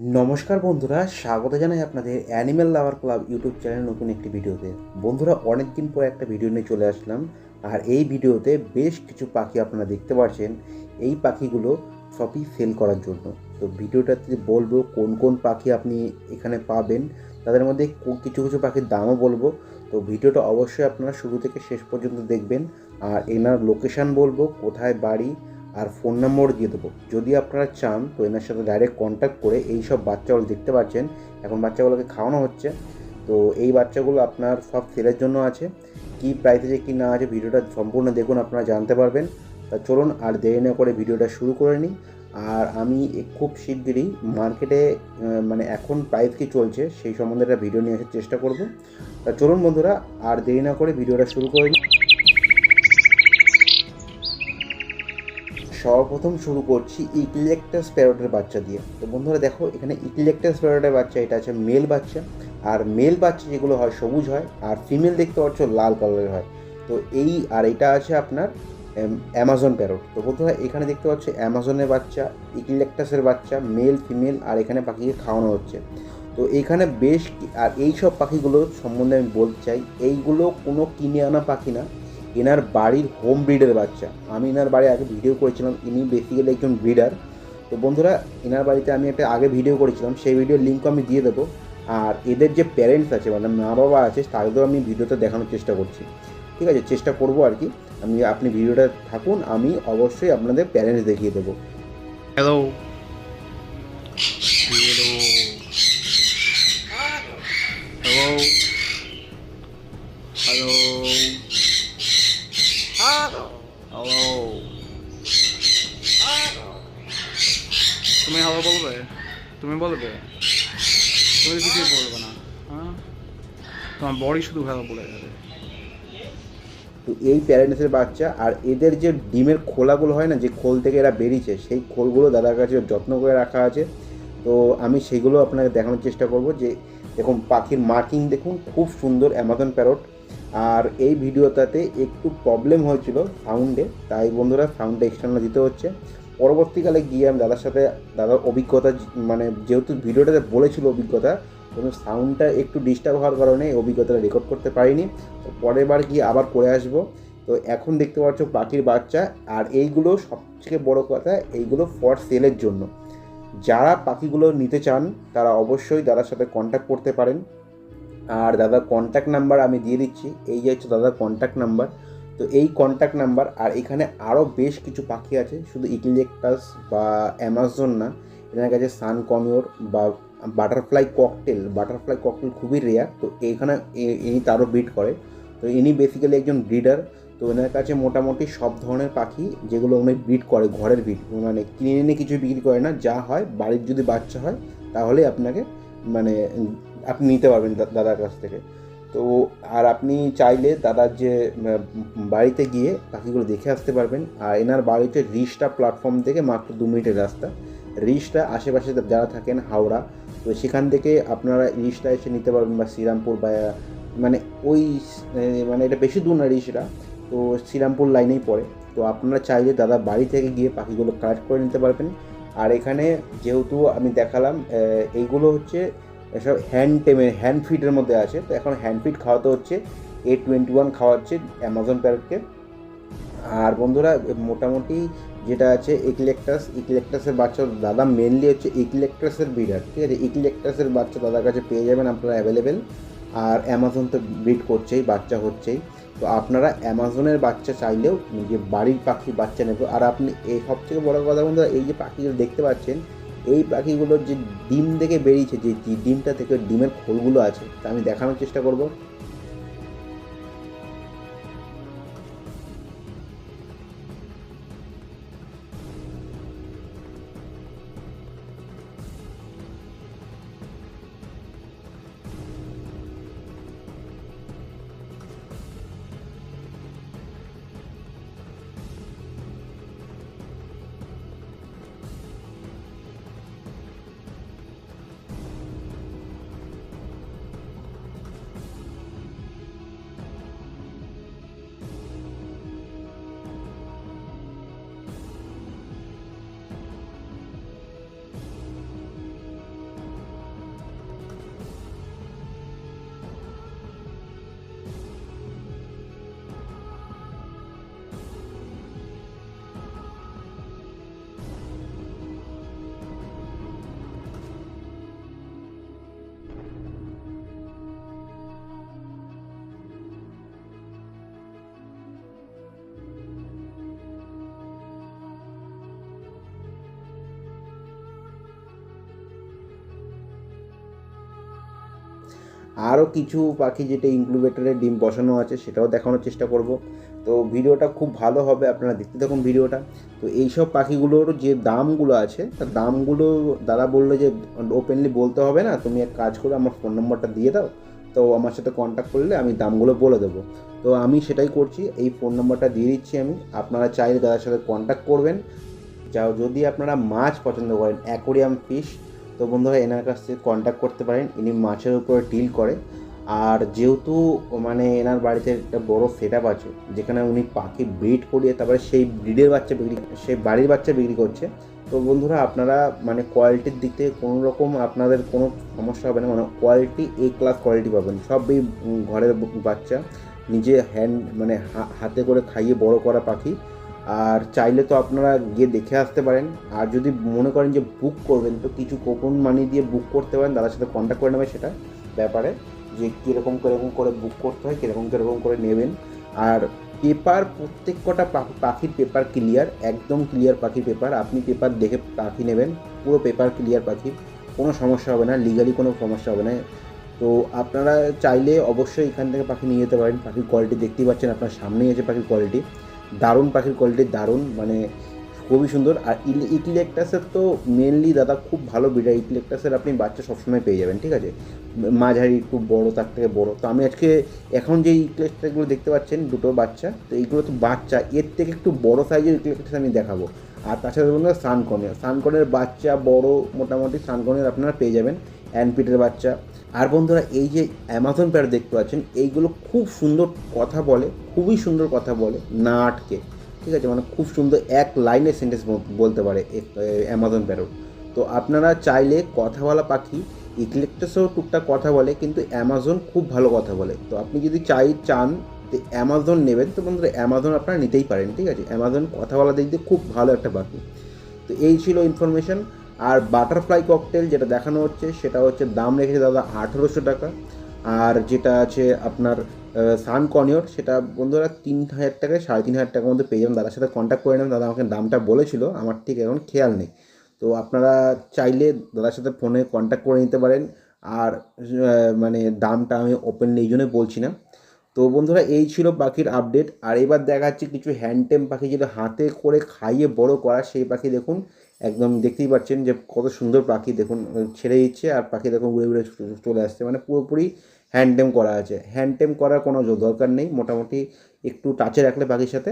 নমস্কার বন্ধুরা, স্বাগত জানাই আপনাদের অ্যানিম্যাল লাভার ক্লাব ইউটিউব চ্যানেল নতুন একটি ভিডিওতে। বন্ধুরা, অনেক দিন পর একটা ভিডিও নিয়ে চলে আসলাম। আর এই ভিডিওতে বেশ কিছু পাখি আপনারা দেখতে পাচ্ছেন। এই পাখিগুলো সবই সেল করার জন্য। তো ভিডিওটাতে বলবো কোন কোন পাখি আপনি এখানে পাবেন, তাদের মধ্যে কিছু কিছু পাখির দামও বলবো। তো ভিডিওটা অবশ্যই আপনারা শুরু থেকে শেষ পর্যন্ত দেখবেন। আর এনার লোকেশান বলবো, কোথায় বাড়ি আর ফোন নম্বর দিয়ে দেবো। যদি আপনারা চান তো এনার সাথে ডাইরেক্ট কন্ট্যাক্ট করে এই সব বাচ্চাগুলো দেখতে পাচ্ছেন, এখন বাচ্চাগুলোকে খাওয়ানো হচ্ছে। তো এই বাচ্চাগুলো আপনার সব সেলের জন্য আছে। কী প্রাইসে যে কী না আছে ভিডিওটা সম্পূর্ণ দেখুন, আপনারা জানতে পারবেন। তা চলুন আর দেরি না করে ভিডিওটা শুরু করে নিই। আর আমি খুব শিগগিরই মার্কেটে মানে এখন প্রাইস কী চলছে সেই সম্বন্ধে একটা ভিডিও নিয়ে আসার চেষ্টা করব। তা চলুন বন্ধুরা, আর দেরি না করে ভিডিওটা শুরু করে নিই। সর্বপ্রথম শুরু করছি ইকলেকটাস প্যারটের বাচ্চা দিয়ে। তো বন্ধুরা দেখো, এখানে ইকলেকটাস প্যারটের বাচ্চা, এটা আছে মেল বাচ্চা। আর মেল বাচ্চা যেগুলো হয় সবুজ হয়, আর ফিমেল দেখতে পাচ্ছ লাল কালারের হয়। তো এটা আছে আপনার অ্যামাজন প্যারট। তো বন্ধুরা এখানে দেখতে পাচ্ছ অ্যামাজনের বাচ্চা, ইকলেকটাসের বাচ্চা, মেল ফিমেল, আর এখানে পাখিকে খাওয়ানো হচ্ছে। তো এইখানে আর এই সব পাখিগুলো সম্বন্ধে আমি বলতে চাই, এইগুলো কোনো কিনে আনা পাখি না, এনার বাড়ির হোম ব্রিডের বাচ্চা। আমি এনার বাড়ি আগে ভিডিও করেছিলাম, ইনি বেসিক্যালি একজন ব্রিডার। তো বন্ধুরা এনার বাড়িতে আমি একটা আগে ভিডিও করেছিলাম, সেই ভিডিওর লিঙ্ক আমি দিয়ে দেবো। আর এদের যে প্যারেন্টস আছে মানে মা বাবা আছে, তাদেরও আমি ভিডিওতে দেখানোর চেষ্টা করছি। ঠিক আছে, চেষ্টা করবো আর কি। আপনি ভিডিওটা থাকুন, আমি অবশ্যই আপনাদের প্যারেন্টস দেখিয়ে দেবো। Hello hello hello hello hello, তুমি হ্যালো বলবে? তুমি বলবে? তুমি কিছুই বলবে না? হ্যাঁ, তোমার বড়ি শুধু হ্যালো বলে যাবে। তো এই প্যারেন্টসের বাচ্চা, আর এদের যে ডিমের খোলাগুলো হয় না, যে খোল থেকে এরা বেরিয়েছে, সেই খোলগুলো দাদার কাছে যত্ন করে রাখা আছে। তো আমি সেইগুলো আপনাকে দেখানোর চেষ্টা করব। যে দেখুন পাখির মার্কিং দেখুন, খুব সুন্দর অ্যামাজন প্যারট। আর এই ভিডিওটাতে একটু প্রবলেম হয়েছিল সাউন্ডে, তাই বন্ধুরা সাউন্ডটা এক্সটার্নাল দিতে হচ্ছে। পরবর্তীকালে গিয়ে আমি দাদার অভিজ্ঞতা, মানে যেহেতু ভিডিওটাতে বলেছিল অভিজ্ঞতা, কিন্তু সাউন্ডটা একটু ডিস্টার্ব হওয়ার কারণে এই অভিজ্ঞতাটা রেকর্ড করতে পারিনি। তো পরের বার গিয়ে আবার করে আসবো। তো এখন দেখতে পাচ্ছ পাখির বাচ্চা, আর এইগুলো সবথেকে বড় কথা, এইগুলো ফর সেলের জন্য। যারা পাখিগুলো নিতে চান তারা অবশ্যই দাদার সাথে কন্ট্যাক্ট করতে পারেন। আর দাদার কন্ট্যাক্ট নাম্বার আমি দিয়ে দিচ্ছি, এই যে হচ্ছে দাদার কন্ট্যাক্ট নাম্বার। তো এই কন্ট্যাক্ট নাম্বার, আর এখানে আরও বেশ কিছু পাখি আছে, শুধু ইকলেকটাস বা অ্যামাজন না, এনার কাছে সান কমিওর বা বাটারফ্লাই ককটেল খুবই রেয়ার। তো এইখানে ইনি তারও ব্রিড করে। তো ইনি বেসিক্যালি একজন ব্রিডার। তো এনার কাছে মোটামুটি সব ধরনের পাখি, যেগুলো উনি ব্রিড করে, ঘরের ব্রিড, মানে কিনে এনে কিছু বিক্রি করে না, যা হয় বাড়ির যদি বাচ্চা হয় তাহলে আপনাকে মানে আপনি নিতে পারবেন দাদার কাছ থেকে। তো আর আপনি চাইলে দাদার যে বাড়িতে গিয়ে পাখিগুলো দেখে আসতে পারবেন। আর এনার বাড়িতে রিষ্টা প্ল্যাটফর্ম থেকে মাত্র 2 মিনিটের রাস্তা। রিষ্টা আশেপাশে যারা থাকেন হাওড়া, তো সেখান থেকে আপনারা রিষ্টা এসে নিতে পারবেন, বা শ্রীরামপুর, বা মানে ওই মানে এটা বেশি দূর না রিষ্টা, তো শ্রীরামপুর লাইনেই পড়ে। তো আপনারা চাইলে দাদার বাড়ি থেকে গিয়ে পাখিগুলো কালেক্ট করে নিতে পারবেন। আর এখানে যেহেতু আমি দেখালাম, এইগুলো হচ্ছে এসব হ্যান্ড ফিডের মধ্যে আছে। তো এখন হ্যান্ড ফিড খাওয়াতে হচ্ছে, A21 খাওয়াচ্ছে অ্যামাজন প্যারটকে। আর বন্ধুরা মোটামুটি যেটা আছে ইকলেকটাসের বাচ্চা, দাদা মেনলি হচ্ছে ইকলেকটাসের ব্রিডার। ঠিক আছে, ইকলেকটাসের বাচ্চা দাদার কাছে পেয়ে যাবেন আপনারা অ্যাভেলেবেল। আর অ্যামাজন তো ব্রিড করছেই, বাচ্চা হচ্ছেই। তো আপনারা অ্যামাজনের বাচ্চা চাইলেও নিজের বাড়ির পাখি বাচ্চা নেবে। আর আপনি এই সবথেকে বড় কথা বন্ধুরা, এই যে পাখিগুলো দেখতে পাচ্ছেন, এই পাখিগুলোর যে ডিম থেকে বেরিয়েছে, যে ডিমটা থেকে ডিমের খোলগুলো আছে, তা আমি দেখানোর চেষ্টা করব। আরও কিছু পাখি যেটা ইনকিউবেটরে ডিম বসানো আছে সেটাও দেখানোর চেষ্টা করব। তো ভিডিওটা খুব ভালো হবে, আপনারা দেখতে থাকুন ভিডিওটা। তো এইসব পাখিগুলোর যে দামগুলো আছে, তার দামগুলো দাদা বললো যে ওপেনলি বলতে হবে না, তুমি এক কাজ করো আমার ফোন নম্বরটা দিয়ে দাও, তো আমার সাথে কন্ট্যাক্ট করলে আমি দামগুলো বলে দেবো। তো আমি সেটাই করছি, এই ফোন নম্বরটা দিয়ে দিচ্ছি আমি। আপনারা চাইলে দাদার সাথে কন্ট্যাক্ট করবেন। যদি আপনারা মাছ পছন্দ করেন, অ্যাকোরিয়াম ফিশ, তো বন্ধুরা এনার কাছ থেকে কন্ট্যাক্ট করতে পারেন। ইনি মাছের উপরে ডিল করে। আর যেহেতু মানে এনার বাড়িতে একটা বড় সেট আপ আছে, যেখানে উনি পাখি ব্রিড করিয়ে তারপরে সেই ব্রিডের বাচ্চা বিক্রি, সেই বাড়ির বাচ্চা বিক্রি করছে। তো বন্ধুরা আপনারা মানে কোয়ালিটির দিক থেকে কোনো রকম আপনাদের কোনো সমস্যা হবে না, মানে কোয়ালিটি এ ক্লাস কোয়ালিটি পাবেন। সবই ঘরের বাচ্চা, নিজে হ্যান্ড মানে হাতে করে খাইয়ে বড় করা পাখি। আর চাইলে তো আপনারা গিয়ে দেখে আসতে পারেন। আর যদি মনে করেন যে বুক করবেন, তো কিছু কুপন মানি দিয়ে বুক করতে পারেন, দাদার সাথে কন্ট্যাক্ট করে নেবে সেটা ব্যাপারে, যে কীরকম করে বুক করতে হয়, কীরকম করে নেবেন। আর পেপার প্রত্যেক কটা পাখির পেপার ক্লিয়ার, একদম ক্লিয়ার পাখির পেপার। আপনি পেপার দেখে পাখি নেবেন, পুরো পেপার ক্লিয়ার পাখি, কোনো সমস্যা হবে না, লিগালি কোনো সমস্যা হবে না। তো আপনারা চাইলে অবশ্যই এখান থেকে পাখি নিয়ে যেতে পারেন। পাখির কোয়ালিটি দেখতেই পাচ্ছেন, আপনার সামনেই আছে পাখির কোয়ালিটি, দারুণ পাখির কোয়ালিটি, দারুণ, মানে খুবই সুন্দর। আর ইকলেকটাসের তো মেনলি দাদা খুব ভালো ব্রিডার। ইকলেকটাসের আপনি বাচ্চা সবসময় পেয়ে যাবেন, ঠিক আছে, মাঝারি একটু বড়, তার থেকে বড়। তো আমি আজকে এখন যে ইকলেকটাসগুলো দেখতে পাচ্ছেন দুটো বাচ্চা, তো এইগুলো তো বাচ্চা, এর থেকে একটু বড় সাইজের ইকলেকটাস আমি দেখাবো। আর তাছাড়া বন্ধুরা সানকনের বাচ্চা বড়, মোটামুটি সানকনের আপনারা পেয়ে যাবেন, অ্যানপিটের বাচ্চা। আর বন্ধুরা এই যে অ্যামাজন প্যারট দেখতে পাচ্ছেন, এইগুলো খুব সুন্দর কথা বলে, খুবই সুন্দর কথা বলে, না আটকে, ঠিক আছে, মানে খুব সুন্দর এক লাইনে সেন্টেন্স বলতে পারে অ্যামাজন প্যারট। তো আপনারা চাইলে কথা বলা পাখি, ইকলেকটাসও টুকটাক কথা বলে, কিন্তু অ্যামাজন খুব ভালো কথা বলে। তো আপনি যদি চান যে অ্যামাজন নেবেন, তো বন্ধুরা অ্যামাজন আপনারা নিতেই পারেন, ঠিক আছে। অ্যামাজন কথা বলা দিক দিয়ে খুব ভালো একটা পাখি। তো এই ছিল ইনফরমেশন। আর বাটারফ্লাই ককটেল যেটা দেখানো হচ্ছে, সেটা হচ্ছে দাম রেখেছে দাদা 1800 টাকা। আর যেটা আছে আপনার সানকনিওর, সেটা বন্ধুরা 3000 টাকায় 3500 টাকার মধ্যে পেয়ে যাবেন। দাদার সাথে কন্ট্যাক্ট করে নেবেন, দাদা আমাকে দামটা বলেছিল, আমার ঠিক এখন খেয়াল নেই। তো আপনারা চাইলে দাদার সাথে ফোনে কন্ট্যাক্ট করে নিতে পারেন। আর মানে দামটা আমি ওপেনলি এই জন্যই বলছি না। তো বন্ধুরা এই ছিল পাখির আপডেট। আর এবার দেখাচ্ছি কিছু হ্যান্ডটেম পাখি, যেটা হাতে করে খাইয়ে বড় করা সেই পাখি। দেখুন একদম দেখতেই পাচ্ছেন যে কত সুন্দর পাখি, দেখুন ছেড়ে দিচ্ছে আর পাখি দেখুন উড়ে উড়ে চলে আসছে, মানে পুরোপুরি হ্যান্ডটেম করা আছে। হ্যান্ডটেম করার কোনো দরকার নেই, মোটামুটি একটু টাচে রাখলে পাখির সাথে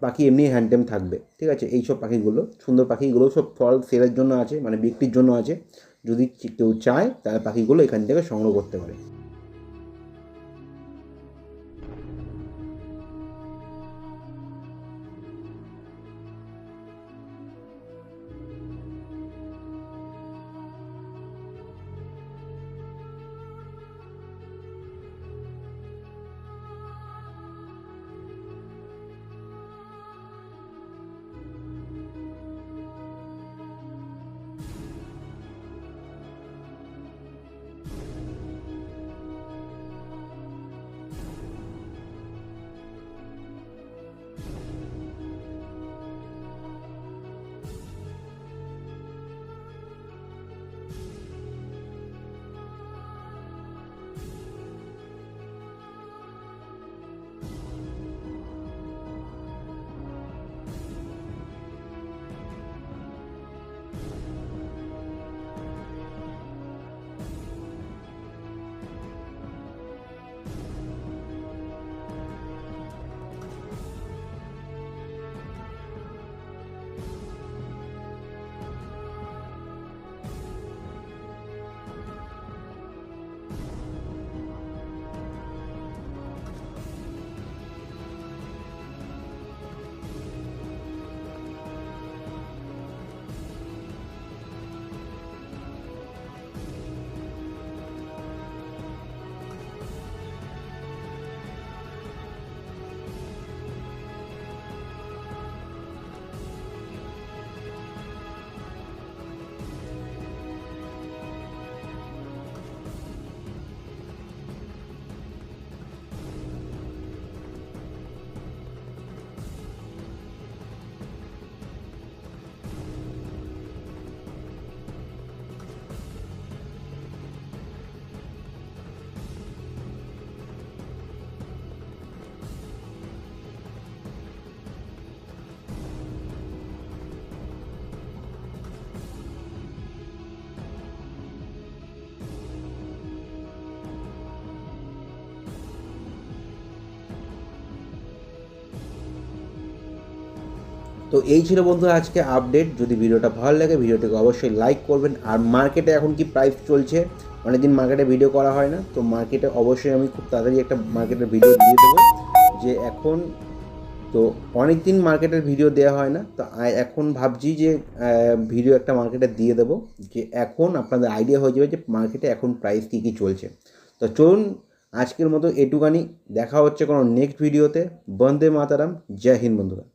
পাখি এমনি হ্যান্ডটেম থাকবে, ঠিক আছে। এইসব পাখিগুলো সুন্দর পাখিগুলো সব ফল সেলের জন্য আছে, মানে বিক্রির জন্য আছে। যদি কেউ চায় তাহলে পাখিগুলো এখান থেকে সংগ্রহ করতে পারে। তো এই ছিল বন্ধুরা আজকে আপডেট। যদি ভিডিওটা ভালো লাগে ভিডিওটিকে অবশ্যই লাইক করবেন। আর মার্কেটে এখন কি প্রাইস চলছে, অনেকদিন মার্কেটে ভিডিও করা হয় না, তো মার্কেটে অবশ্যই আমি খুব তাড়াতাড়ি একটা মার্কেটের ভিডিও দিয়ে দেবো। যে এখন তো অনেক দিন মার্কেটের ভিডিও দেওয়া হয় না, তো এখন ভাবছি যে ভিডিও একটা মার্কেটে দিয়ে দেবো, যে এখন আপনাদের আইডিয়া হয়ে যাবে যে মার্কেটে এখন প্রাইস কী কী চলছে। তো চলুন আজকের মতো এটুকানি, দেখা হচ্ছে কোনো নেক্সট ভিডিওতে। বন্দে মাতারাম, জয় হিন্দ বন্ধুরা।